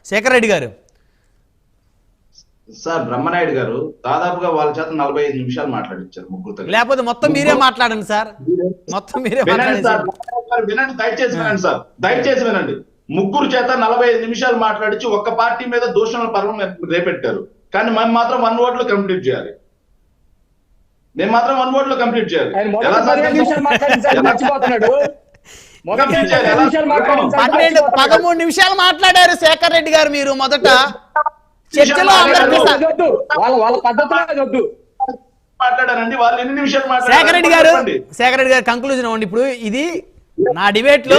శేఖర్ రెడ్డి గారు. సార్ బ్రహ్మనాయుడు గారు దాదాపుగా వాళ్ళ చేత 45 నిమిషాలు మాట్లాడించారు ముగ్గురుతో. లేకపోతే మొత్తం మీరే మాట్లాడండి సార్, మొత్తం మీరే మాట్లాడండి సార్. వినండి, దయచేసి వినండి సార్, దయచేసి వినండి. ముగ్గురు చేత 45 నిమిషాలు మాట్లాడించి ఒక్క పార్టీ మీద దూషణల పర్వం రేపెట్టారు. కానీ మేము మాత్రం 1 ఓట్లో కంప్లీట్ చేయాలి. నేను మాత్రం 1 ఓట్లో కంప్లీట్ చేయాలి. 13 నిమిషాలు మాట్లాడారు శేఖర్ రెడ్డి గారు. మీరు మొదట చర్చలో మాట్లాడారండి, వాళ్ళు ఎన్ని నిమిషాలు మాట్లాడారు? శేఖర్ రెడ్డి గారు కంక్లూజన్ అవ్వండి. ఇప్పుడు ఇది నా డిబేట్ లో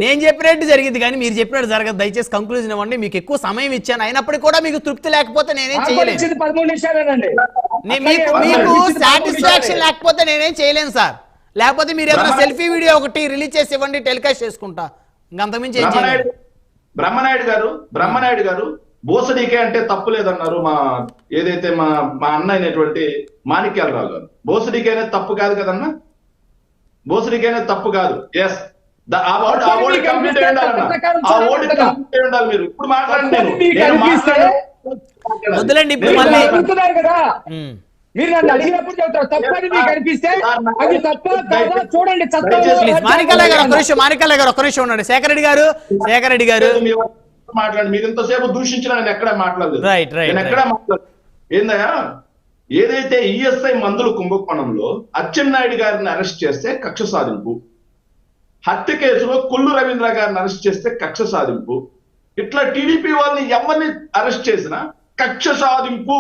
నేను చెప్పినట్టు జరిగింది కానీ మీరు చెప్పినట్టు జరగదు. దయచేసి కంక్లూజన్ ఇవ్వండి. మీకు ఎక్కువ సమయం ఇచ్చాను, అయినప్పటికీ కూడా మీకు తృప్తి లేకపోతే నేనేం చేయలేను. మీకు సాటిస్ఫాక్షన్ లేకపోతే నేనేం చేయలేను సార్. లేకపోతే మీరు ఏదైనా సెల్ఫీ వీడియో ఒకటి రిలీజ్ చేసి ఇవ్వండి, టెలికాస్ట్ చేసుకుంటా. ఇంకంతమించి ఏం చేయలేదు. బ్రహ్మనాయుడు గారు బోసడీకే అంటే తప్పు లేదన్నారు. ఏదైతే మా అన్న అయినటువంటి మాణిక్యాలరావు గారు, బోసడీకే అనేది తప్పు కాదు కదన్నా, బోసడీకే అనేది తప్పు కాదు. ఎస్, కంప్లీట్ అయి ఉండాలి. మీరు ఇప్పుడు మాట్లాడండి. వద్దులేండి, ఇప్పుడు మళ్ళీ మీరు నన్ను అడిగినప్పుడు చెబుతారు తప్పని మీకు అనిపిస్తే అది తప్ప చూడండి. మాణిక్యాలరావు గారు ఒక్క నిమిషం ఉండండి. శేఖర్ రెడ్డి గారు మాట్లాడి మీరు ఇంతసేపు దూషించిన నేను ఎక్కడ మాట్లాడలేదు. నేను ఎక్కడ మాట్లాడలేదు. ఏందయ్యా, ఏదైతే ఈఎస్ఐ మందుల కుంభకోణంలో అచ్చెన్నాయుడు గారిని అరెస్ట్ చేస్తే కక్ష సాధింపు, హత్య కేసులో కొల్లు రవీంద్ర గారిని అరెస్ట్ చేస్తే కక్ష సాధింపు, ఇట్లా టీడీపీ వాళ్ళని ఎవరిని అరెస్ట్ చేసినా కక్ష సాధింపు.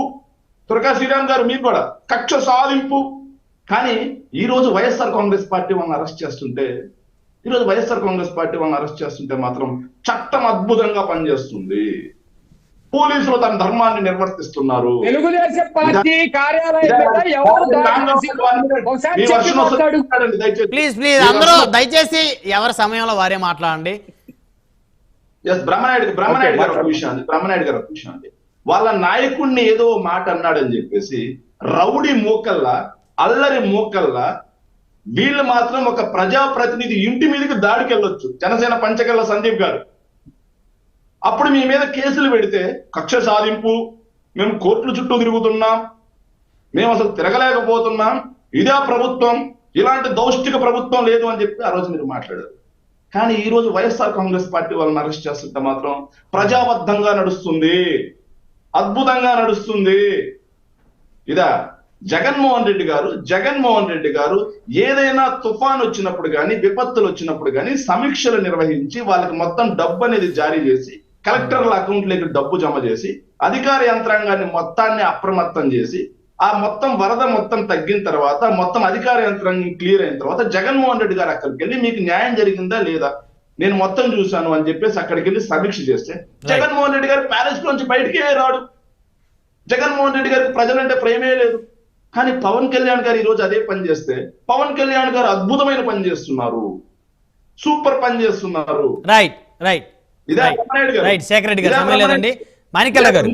తురకా శ్రీరామ్ గారు మీరు కూడా కక్ష సాధింపు. కానీ ఈ రోజు వైఎస్ఆర్ కాంగ్రెస్ పార్టీ వాళ్ళని అరెస్ట్ చేస్తుంటే మాత్రం చట్టం అద్భుతంగా పనిచేస్తుంది. పోలీసులు తన ధర్మాన్ని నిర్వర్తిస్తున్నారు. తెలుగుదేశం పార్టీ ప్లీజ్ అందరూ దయచేసి ఎవరి సమయంలో వారే మాట్లాడండి. బ్రహ్మనాయుడు గారు ఒక విషయం అండి. వాళ్ళ నాయకుడిని ఏదో మాట అన్నాడని చెప్పేసి రౌడీ మూకల్లా, అల్లరి మూకల్లా వీళ్ళు మాత్రం ఒక ప్రజాప్రతినిధి ఇంటి మీదకి దాడికి వెళ్ళొచ్చు. జనసేన పంచకల్ల సందీప్ గారు అప్పుడు మీ మీద కేసులు పెడితే కక్ష సాధింపు, మేము కోర్టుల చుట్టూ తిరుగుతున్నాం, మేము అసలు తిరగలేకపోతున్నాం, ఇదే ప్రభుత్వం, ఇలాంటి దౌష్టిక ప్రభుత్వం లేదు అని చెప్పి ఆ రోజు మీరు మాట్లాడారు. కానీ ఈ రోజు వైఎస్ఆర్ కాంగ్రెస్ పార్టీ వాళ్ళని అరెస్ట్ చేస్తుంటే మాత్రం ప్రజాబద్ధంగా నడుస్తుంది, అద్భుతంగా నడుస్తుంది. ఇదా జగన్మోహన్ రెడ్డి గారు ఏదైనా తుఫాన్ వచ్చినప్పుడు కానీ, విపత్తులు వచ్చినప్పుడు కానీ సమీక్షలు నిర్వహించి వాళ్ళకి మొత్తం డబ్బు అనేది జారీ చేసి కలెక్టర్ల అకౌంట్లోకి డబ్బు జమ చేసి అధికార యంత్రాంగాన్ని మొత్తాన్ని అప్రమత్తం చేసి ఆ మొత్తం వరద మొత్తం తగ్గిన తర్వాత, మొత్తం అధికార యంత్రాంగం క్లియర్ అయిన తర్వాత జగన్మోహన్ రెడ్డి గారు అక్కడికి వెళ్ళి మీకు న్యాయం జరిగిందా లేదా, నేను మొత్తం చూశాను అని చెప్పేసి అక్కడికి వెళ్ళి సమీక్ష చేస్తే జగన్మోహన్ రెడ్డి గారు ప్యాలెస్ లోంచి బయటికే రాడు. జగన్మోహన్ రెడ్డి గారికి ప్రజలంటే ప్రేమే లేదు. కానీ పవన్ కళ్యాణ్ గారు ఈ రోజు అదే పని చేస్తే పవన్ కళ్యాణ్ గారు అద్భుతమైన పని చేస్తున్నారు, సూపర్ పని చేస్తున్నారు. శేఖర్ రెడ్డి గారు సమయం లేదండి. మాణిక్యాలరావు గారు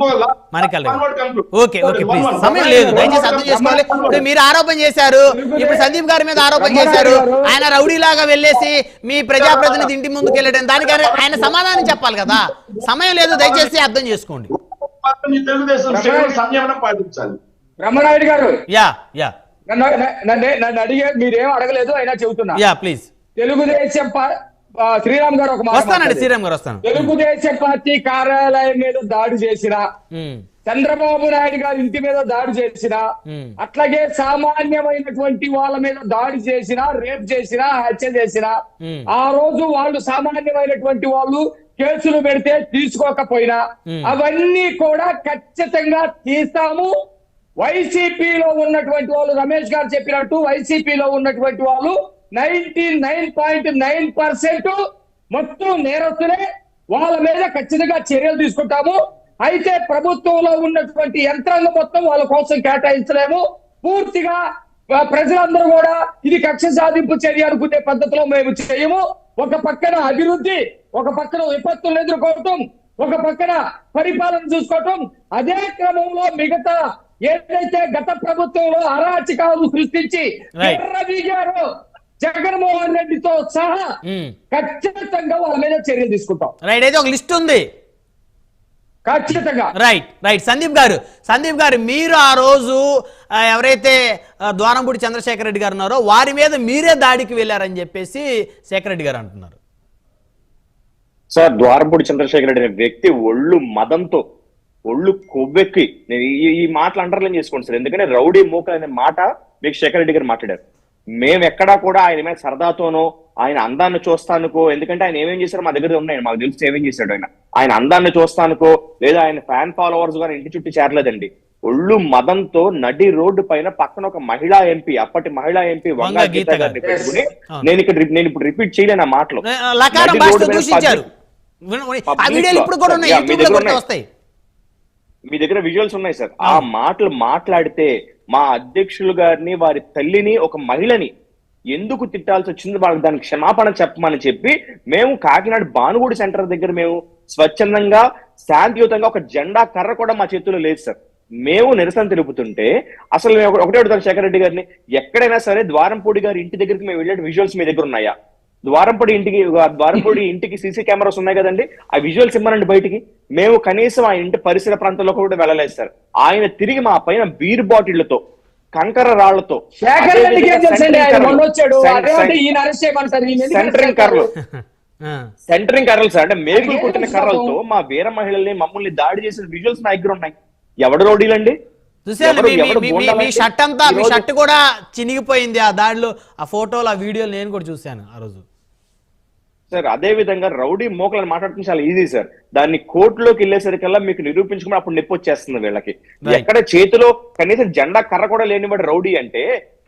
ఓకే ప్లీజ్, సమయం లేదు, దయచేసి అర్థం చేసుకోవాలి. ఇప్పుడు మీరు ఆరోపణ చేశారు, ఇప్పుడు సందీప్ గారి మీద ఆరోపణ చేశారు, ఆయన రౌడీలాగా వెళ్ళేసి మీ ప్రజాప్రతినిధి ఇంటి ముందుకు వెళ్ళడం, దానికి ఆయన సమాధానం చెప్పాలి కదా. సమయం లేదు, దయచేసి అర్థం చేసుకోండి. సంయమనం పాటించాలి. బ్రహ్మనాయుడు గారు నన్ను అడిగే మీరేం అడగలేదు, అయినా చెబుతున్నా. ప్లీజ్. తెలుగుదేశం శ్రీరామ్ గారు ఒక మాట. శ్రీరామ్ గారు వస్తాను. తెలుగుదేశం పార్టీ కార్యాలయం మీద దాడి చేసిన, చంద్రబాబు నాయుడు గారి ఇంటి మీద దాడి చేసిన, అట్లాగే సామాన్యమైనటువంటి వాళ్ళ మీద దాడి చేసిన, రేప్ చేసిన, హత్య చేసిన, ఆ రోజు వాళ్ళు సామాన్యమైనటువంటి వాళ్ళు కేసులు పెడితే తీసుకోకపోయినా అవన్నీ కూడా ఖచ్చితంగా తీస్తాము. వైసీపీలో ఉన్నటువంటి వాళ్ళు, రమేష్ గారు చెప్పినట్టు వైసీపీలో ఉన్నటువంటి వాళ్ళు 99.9% మొత్తం నేరస్తులే, వాళ్ళ మీద ఖచ్చితంగా చర్యలు తీసుకుంటాము. అయితే ప్రభుత్వంలో ఉన్నటువంటి యంత్రాంగం మొత్తం వాళ్ళ కోసం కేటాయించలేము. పూర్తిగా ప్రజలందరూ కూడా ఇది కక్ష సాధింపు చర్య అనుకునే పద్ధతిలో మేము చేయము. ఒక పక్కన అభివృద్ధి, ఒక పక్కన విపత్తులు ఎదుర్కోవటం, ఒక పక్కన పరిపాలన చూసుకోవటం, అదే క్రమంలో మిగతా ఏదైతే గత ప్రభుత్వంలో అరాచకాలు సృష్టించి జగన్మోహన్ రెడ్డితో సహా ఖచ్చితంగా వాళ్ళ మీద చర్యలు తీసుకుంటాం. రైట్, అయితే ఒక లిస్ట్ ఉంది, ఖచ్చితంగా. రైట్ సందీప్ గారు మీరు ఆ రోజు ఎవరైతే ద్వారంపూడి చంద్రశేఖర్ రెడ్డి గారు ఉన్నారో వారి మీద మీరే దాడికి వెళ్ళారని చెప్పేసి శేఖర్ రెడ్డి గారు అంటున్నారు. సార్, ద్వారంపూడి చంద్రశేఖర్ రెడ్డి అనే వ్యక్తి ఒళ్ళు మదంతో, ఒళ్ళు కొవ్వెక్కి, నేను ఈ మాటలు అండర్లైన్ చేసుకోండి సార్, ఎందుకంటే రౌడీ మూక అనే మాట మీకు శేఖర్ రెడ్డి గారు మాట్లాడారు. మేము ఎక్కడా కూడా ఆయన మీద సరదాతోనో ఆయన అందాన్ని చూస్తానుకో, ఎందుకంటే ఆయన ఏమేం చేశారో మా దగ్గర ఉన్నాయి, మాకు తెలిసి ఏమేం చేశాడు ఆయన అందాన్ని చూస్తానుకో లేదా ఆయన ఫ్యాన్ ఫాలోవర్స్ గారు ఇంటి చుట్టూ చేరలేదండి. ఒళ్ళు మదంతో నడి రోడ్డు పైన పక్కన ఒక మహిళా ఎంపీ, అప్పటి మహిళా ఎంపీ వంగా గీత గారిని పెట్టుకుని, నేను ఇప్పుడు రిపీట్ చేయలేను ఆ మాటలు, మీ దగ్గర విజువల్స్ ఉన్నాయి సార్. ఆ మాటలు మాట్లాడితే మా అధ్యక్షులు గారిని, వారి తల్లిని, ఒక మహిళని ఎందుకు తిట్టాల్సి వచ్చింది, వాళ్ళకి దానికి క్షమాపణ చెప్పమని చెప్పి మేము కాకినాడ భానుగూడి సెంటర్ దగ్గర మేము స్వచ్ఛందంగా శాంతియుతంగా ఒక జెండా కర్ర కూడా మా చేతుల్లో లేదు సార్. మేము నిరసన తెలుపుతుంటే అసలు మేము ఒకటే అడుగుతాను శేఖర్ రెడ్డి గారిని, ఎక్కడైనా సరే ద్వారంపూడి గారి ఇంటి దగ్గరికి మేము వెళ్ళే విజువల్స్ మీ దగ్గర ఉన్నాయా? ద్వారంపూడి ఇంటికి సీసీ కెమెరాస్ ఉన్నాయి కదండి, ఆ విజువల్స్ ఇమ్మనండి బయటికి. మేము కనీసం ఆ ఇంటి పరిసర ప్రాంతాల్లో కూడా వెళ్ళలేదు సార్. ఆయన తిరిగి మా పైన బీర్ బాటిళ్లతో, కంకర రాళ్లతో, సెంట్రింగ్ కర్రలు సార్, అంటే మేకులు కొట్టిన కర్రలతో మా వీర మహిళల్ని, మమ్మల్ని దాడి చేసిన విజువల్స్ నా దగ్గర ఉన్నాయి. ఎవడు రౌడీలండి? మీ షర్ట్ కూడా చినిగిపోయింది ఆ దాడిలో, ఆ ఫోటోలు, ఆ వీడియోలు నేను కూడా చూశాను ఆ రోజు సార్. అదే విధంగా రౌడీ మోకలను మాట్లాడుతుంది చాలా ఈజీ సార్. దాన్ని కోర్టులోకి వెళ్ళేసరికల్లా మీకు నిరూపించుకుని అప్పుడు నొప్పి వచ్చేస్తుంది వీళ్ళకి. ఎక్కడ చేతిలో కనీసం జెండా కర్ర కూడా లేనివాడు రౌడీ అంటే,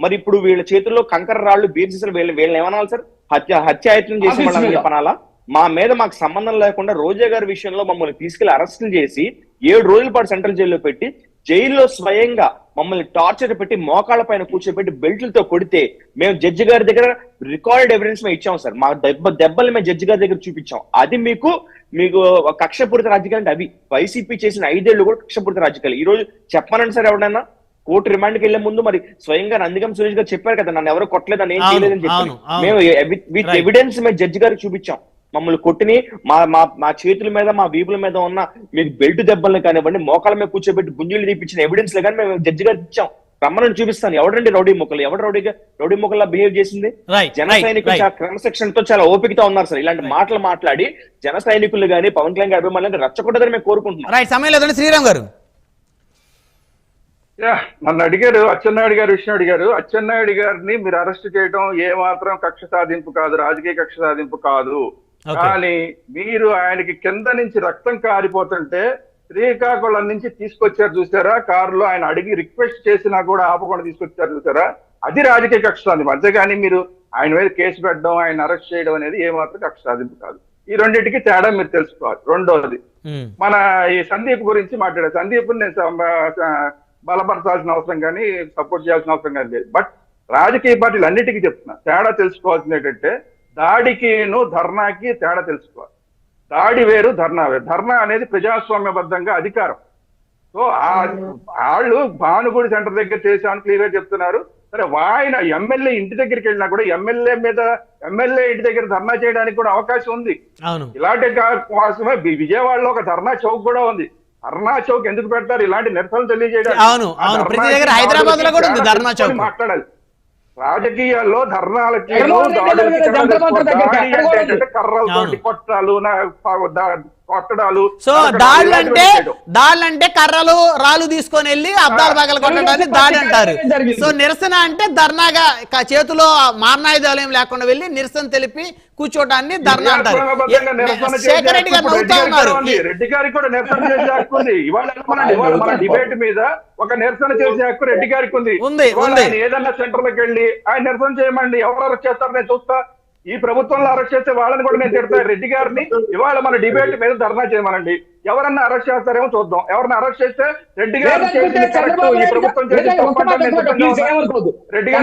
మరి ఇప్పుడు వీళ్ళ చేతుల్లో కంకర రాళ్లు, బీర్సీసలు, వీళ్ళని ఏమనాలి సార్? హత్యాయత్నం చేసి వాళ్ళని చెప్పనాలా? మా మీద మాకు సంబంధం లేకుండా రోజా గారి విషయంలో మమ్మల్ని తీసుకెళ్లి అరెస్టులు చేసి 7 రోజుల పాటు సెంట్రల్ జైల్లో పెట్టి, జైల్లో స్వయంగా మమ్మల్ని టార్చర్ పెట్టి మోకాళ్ళ పైన కూర్చోబెట్టి బెల్ట్లతో కొడితే మేము జడ్జి గారి దగ్గర రికార్డ్ ఎవిడెన్స్ మేము ఇచ్చాం సార్. మా దెబ్బలు మేము జడ్జి గారి దగ్గర చూపించాం. అది మీకు కక్షపూరిత రాజకీయాలు అంటే అవి వైసీపీ చేసిన 5 ఏళ్ళు కూడా కక్షపూరిత రాజకీయాలు. ఈ రోజు చెప్పమనండి సార్ ఎవడన్నా. కోర్టు రిమాండ్కి వెళ్లే ముందు మరి స్వయంగా నందిగం సురేష్ గారు చెప్పారు కదా, నన్ను ఎవరు కొట్టలేదు, అని ఏం చేయలేదని చెప్పి మేము విత్ ఎవిడెన్స్ మేము జడ్జి గారికి చూపించాం. మమ్మల్ని కొట్టిని మా చేతుల మీద, మా వీపుల మీద ఉన్న మీకు బెల్ట్ దెబ్బల్ని కానివ్వండి, మోకాల మీద కూర్చోబెట్టి గుంజులు తీపించిన ఎవిడెన్స్ కానీ మేము జడ్జి గారికి ఇచ్చాం. రమ్మని చూపిస్తాను. ఎవడండి రౌడీ మొక్కలు? ఎవడు రౌడీ మొక్కల్లా బిహేవ్ చేసింది? జన సైనికులు చాలా క్రమశిక్షణతో, చాలా ఓపికతో ఉన్నారు సార్. ఇలాంటి మాటలు మాట్లాడి జన సైనికులు గానీ, పవన్ కళ్యాణ్ గారి అభిమానులు రచ్చకూడదని మేము కోరుకుంటున్నాం. సమయం శ్రీరామ్ గారు నన్ను అడిగారు, అచ్చెన్నాయుడు గారు విషయం అడిగారు. అచ్చెన్నాయుడు గారిని మీరు అరెస్ట్ చేయడం ఏ మాత్రం కక్ష సాధింపు కాదు, రాజకీయ కక్ష సాధింపు కాదు. కానీ మీరు ఆయనకి కింద నుంచి రక్తం కారిపోతుంటే శ్రీకాకుళం నుంచి తీసుకొచ్చారు చూసారా, కారులో ఆయన అడిగి రిక్వెస్ట్ చేసినా కూడా ఆపకుండా తీసుకొచ్చారు చూసారా, అది రాజకీయ కక్ష సాధింపు. అంతేగాని మీరు ఆయన మీద కేసు పెట్టడం, ఆయన అరెస్ట్ చేయడం అనేది ఏ మాత్రం కక్ష సాధింపు కాదు. ఈ రెండింటికి తేడా మీరు తెలుసుకోవాలి. రెండోది, మన ఈ సందీప్ గురించి మాట్లాడారు. సందీప్ నేను బలపరచాల్సిన అవసరం కానీ సపోర్ట్ చేయాల్సిన అవసరం కానీ లేదు. బట్ రాజకీయ పార్టీలు అన్నిటికీ చెప్తున్నా, తేడా తెలుసుకోవాల్సింది ఏంటంటే దాడికిను ధర్నాకి తేడా తెలుసుకోవాలి. దాడి వేరు, ధర్నా వేరు. ధర్నా అనేది ప్రజాస్వామ్యబద్ధంగా అధికారం. సో వాళ్ళు భానుగూడి సెంటర్ దగ్గర చేశామని క్లియర్ గా చెప్తున్నారు. సరే, ఆయన ఎమ్మెల్యే ఇంటి దగ్గరికి వెళ్ళినా కూడా ఎమ్మెల్యే ఇంటి దగ్గర ధర్నా చేయడానికి కూడా అవకాశం ఉంది. ఇలాంటి కోసమే విజయవాడలో ఒక ధర్నా చౌక్ కూడా ఉంది. ధర్నా చౌక్ ఎందుకు పెడతారు? ఇలాంటి నిరసనలు తెలియజేయడానికి. మాట్లాడాలి. రాజకీయాల్లో ధర్నాలకి కర్రలతోటి కొట్టాలు, కొట్టడాలు. సో దాళ్ళంటే కర్రలు, రాళ్ళు తీసుకొని వెళ్ళి అద్దాల పగల కొట్టడాన్ని దాడి అంటారు. సో నిరసన అంటే ధర్నాగా చేతిలో మారణాయుధాలు ఏం లేకుండా వెళ్ళి నిరసన తెలిపి కూర్చోటాన్ని ధర్నా అంటారు. శేఖర్ రెడ్డి గారు నవ్వుతా ఉన్నారు. రెడ్డి గారికి కూడా నిరసన చేసే హక్కు ఉంది. ఇవాళ మన డిబేట్ మీద ఒక నిరసన చేసే హక్కు రెడ్డి గారికి ఉంది. ఏదన్నా సెంటర్లకు వెళ్ళి ఆయన నిరసన చేయమండి, ఎవరు అరెస్ట్ చేస్తారు నేను చూస్తా. ఈ ప్రభుత్వంలో అరెస్ట్ చేస్తే వాళ్ళని కూడా నేను తిడతాను. రెడ్డి గారిని ఇవాళ మన డిబేట్ మీద ధర్నా చేయమనండి. ఎవరన్నా అరెస్ట్ చేస్తారేమో చూద్దాం. ఎవరన్నా అరెస్ట్ చేస్తే రెడ్డి గారు ఈ ప్రభుత్వం రెడ్డి గారు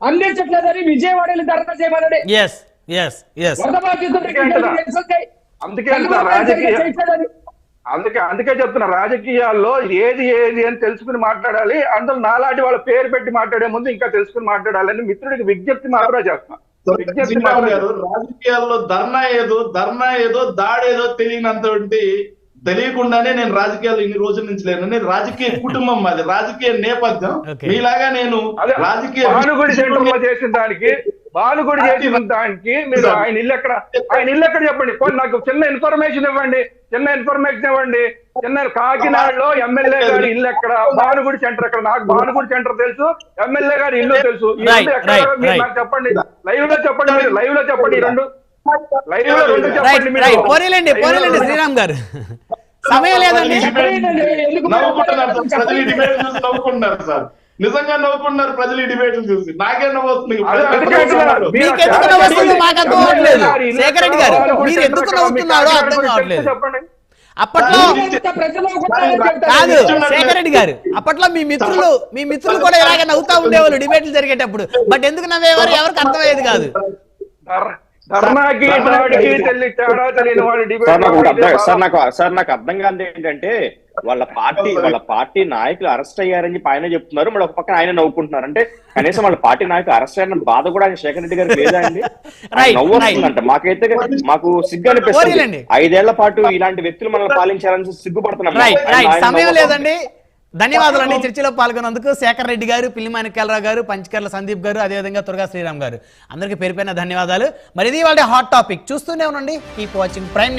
అందించట్లేదని విజయవాడలో ధర్నా చేయమనండి. అందుకే చెప్తున్నా, రాజకీయాల్లో ఏది అని తెలుసుకుని మాట్లాడాలి. అందులో నాలాంటి వాళ్ళ పేరు పెట్టి మాట్లాడే ముందు ఇంకా తెలుసుకుని మాట్లాడాలని మిత్రుడికి విజ్ఞప్తి మాత్రమే చేస్తున్నా. శ్రీరామ్ గారు, రాజకీయాల్లో ధర్నా ఏదో దాడేదో తెలియకుండానే నేను రాజకీయాలు ఇన్ని రోజుల నుంచి లేను. నేను రాజకీయ కుటుంబం, మాది రాజకీయ నేపథ్యం. మీలాగా నేను రాజకీయ భానుగుడి చేసిన దానికి మీరు ఆయన ఇల్లు ఎక్కడ చెప్పండి. నాకు చిన్న ఇన్ఫర్మేషన్ ఇవ్వండి. చిన్న కాకినాడలో ఎమ్మెల్యే గారి ఇల్లు ఎక్కడ, భానుగుడి సెంటర్ ఎక్కడ? నాకు భానుగుడి సెంటర్ తెలుసు, ఎమ్మెల్యే గారి ఇల్లు తెలుసు. మీరు నాకు చెప్పండి, లైవ్ లో చెప్పండి. ఈ రెండు పోనీలేండి శ్రీరామ్ గారు, సమయం లేదండి. నవ్వుకుంటున్నారు సార్, నిజంగా నవ్వుకుంటున్నారు ప్రజలు ఈ డిబేట్లు చూసి. నాకే నవ్వుతుంది. మీకెందుకు నవ్వుతుందో మాకు అర్థం అవ్వట్లేదు. శేఖర్ రెడ్డి గారు, మీరు ఎందుకు నవ్వుతున్నారో అర్థం కావట్లేదు. అప్పట్లో కాదు శేఖర్ రెడ్డి గారు, అప్పట్లో మీ మిత్రులు కూడా ఇలాగే నవ్వుతా ఉండేవాళ్ళు డిబేట్లు జరిగేటప్పుడు. బట్ ఎందుకు నవ్వేవారు ఎవరికి అర్థమయ్యేది కాదు. సార్ నాకు అర్థం కాదు ఏంటంటే, వాళ్ళ పార్టీ నాయకులు అరెస్ట్ అయ్యారని చెప్పి ఆయన చెప్తున్నారు, మళ్ళీ ఒక పక్కన ఆయన నవ్వుకుంటున్నారు. అంటే కనీసం వాళ్ళ పార్టీ నాయకులు అరెస్ట్ అయిన బాధ కూడా ఆయన శేఖర్ రెడ్డి గారికి లేదా అండి? నవ్వు వస్తుందంట. మాకైతే మాకు సిగ్గు అనిపిస్తుంది. 5 ఏళ్ల పాటు ఇలాంటి వ్యక్తులు మనల్ని పాలించాలని సిగ్గుపడుతున్నాం. సమయం లేదండి. ధన్యవాదాలండి చర్చలో పాల్గొన్నందుకు. శేఖర్ రెడ్డి గారు, పిల్లి మాణిక్యాలరావు గారు, పంచకర్ల సందీప్ గారు, అదేవిధంగా తురగా శ్రీరామ్ గారు, అందరికీ పేరు పైన ధన్యవాదాలు. మరి ఇది వాళ్ళ హాట్ టాపిక్. చూస్తూనే ఉండండి. Keep watching prime.